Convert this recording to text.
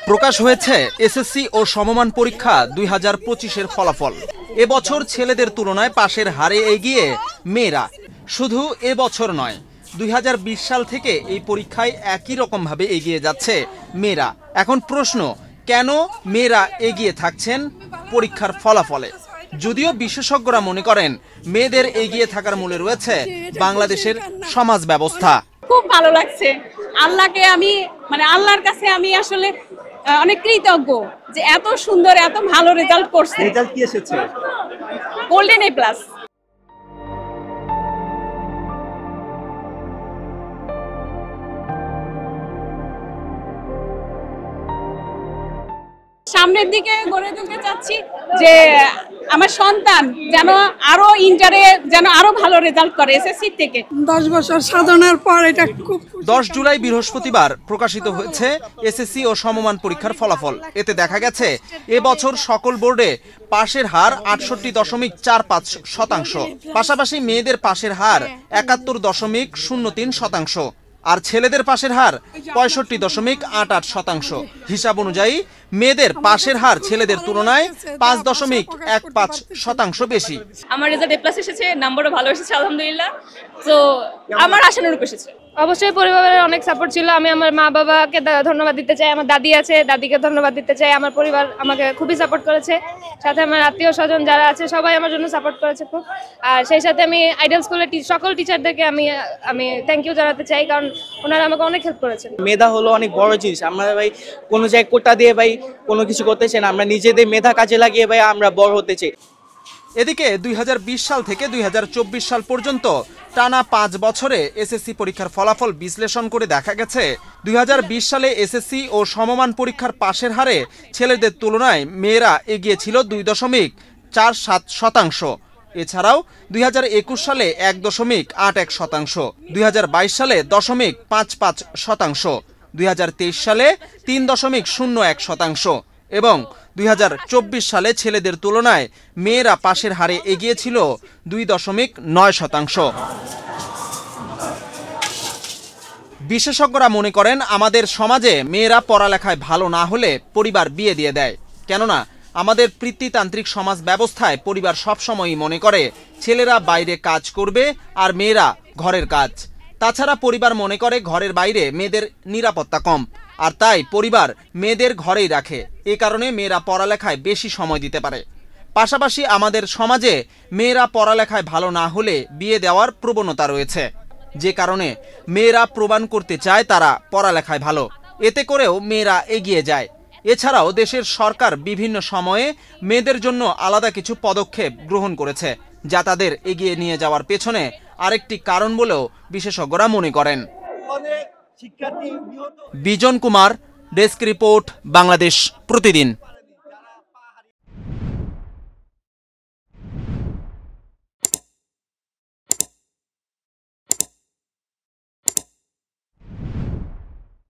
প্রকাশ হয়েছে এসএসসি ও সমমান পরীক্ষা 2025-এর ফলাফল। এবছর ছেলেদের তুলনায় পাশের হারে এগিয়ে মেয়েরা। শুধু এবছর নয়, 2020 সাল থেকে এই পরীক্ষায় একই রকমভাবে এগিয়ে যাচ্ছে মেয়েরা। এখন প্রশ্ন, কেন মেয়েরা এগিয়ে থাকছেন পরীক্ষার ফলাফলে? যদিও বিশেষজ্ঞরা মনে করেন মেয়েদের এগিয়ে থাকার মূলে রয়েছে বাংলাদেশের সমাজ ব্যবস্থা। খুব ভালো লাগছে। আল্লাহর কাছে আমি আসলে অনেক কৃতজ্ঞ যে এত সুন্দর এত ভালো রেজাল্ট করছে। রেজাল্ট কি এসেছে? Golden A+। সামনের দিকে গড়ে তুলতে চাচ্ছি যে আমার সন্তান যেন আরো ইন্টারে যেন আরো ভালো রেজাল্ট করে এসএসসি থেকে। 10 বছর সাধনার পর এটা খুব 10 জুলাই বৃহস্পতিবার প্রকাশিত হয়েছে এসএসসি ও সমমান পরীক্ষার ফলাফল। এতে দেখা গেছে এবছর সকল বোর্ডে পাশের হার 68.45%। পাশাপাশি মেয়েদের পাশের হার 71.03%। আর ছেলেদের পাশের হার 65.88%। হিসাব অনুযায়ী মেয়েদের পাশের হার ছেলেদের তুলনায় 5.15% বেশি। আমার রেজাল্ট A+ এসেছে, নাম্বারও ভালো এসেছে আলহামদুলিল্লাহ। তো আমার আশানুরূপ এসেছে। অবশ্যই পরিবারের অনেক সাপোর্ট ছিল। আমি আমার মা বাবাকে ধন্যবাদ দিতে চাই, আমার দাদি আছে দাদিকে ধন্যবাদ দিতে চাই। আমার পরিবার আমাকে খুবই সাপোর্ট করেছে, সাথে আমার আত্মীয় স্বজন যারা আছে সবাই আমার জন্য সাপোর্ট করেছে খুব। আর সেই সাথে আমি আইডিয়াল স্কুলের সকল টিচারদেরকে আমি থ্যাংক ইউ জানাতে চাই, কারণ ওনারা আমাকে অনেক হেল্প করেছেন। মেধা হলো অনেক বড় জিনিস। আমরা ভাই কোনো জায়গায় কোটা দিয়ে ভাই কোনো কিছু করতে চাই না, আমরা নিজেদের মেধা কাজে লাগিয়ে ভাই আমরা বড় হতে চাই। এদিকে 2020 সাল থেকে 2024 সাল পর্যন্ত টানা 5 বছরে এসএসসি পরীক্ষার ফলাফল বিশ্লেষণ করে দেখা গেছে 2020 সালে এসএসসি ও সমমান পরীক্ষার পাশের হারে ছেলেদের তুলনায় মেয়েরা এগিয়ে ছিল 2.47%। এছাড়াও 2021 সালে 1.81%, 2022 সালে 0.55%, 2023 সালে 3.01% এবং 2024 সালে ছেলেদের তুলনায় মেয়েরা পাশের হারে এগিয়ে ছিল 2.9%। বিশেষজ্ঞরা মনে করেন আমাদের সমাজে মেয়েরা পড়ালেখায় ভালো না হলে পরিবার বিয়ে দিয়ে দেয়। কেননা আমাদের পিতৃতান্ত্রিক সমাজ ব্যবস্থায় পরিবার সবসময়ই মনে করে ছেলেরা বাইরে কাজ করবে আর মেয়েরা ঘরের কাজ। তাছাড়া পরিবার মনে করে ঘরের বাইরে মেয়েদের নিরাপত্তা কম, আর তাই পরিবার মেয়েদের ঘরেই রাখে। এ কারণে মেয়েরা পড়ালেখায় বেশি সময় দিতে পারে। পাশাপাশি আমাদের সমাজে মেয়েরা পড়ালেখায় ভালো না হলে বিয়ে দেওয়ার প্রবণতা রয়েছে, যে কারণে মেয়েরা প্রমাণ করতে চায় তারা পড়ালেখায় ভালো। এতে করেও মেয়েরা এগিয়ে যায়। এছাড়াও দেশের সরকার বিভিন্ন সময়ে মেয়েদের জন্য আলাদা কিছু পদক্ষেপ গ্রহণ করেছে, যা তাদের এগিয়ে নিয়ে যাওয়ার পেছনে আরেকটি কারণ বলেও বিশেষজ্ঞরা মনে করেন। বিজন কুমার, ডেস্ক রিপোর্ট, বাংলাদেশ প্রতিদিন।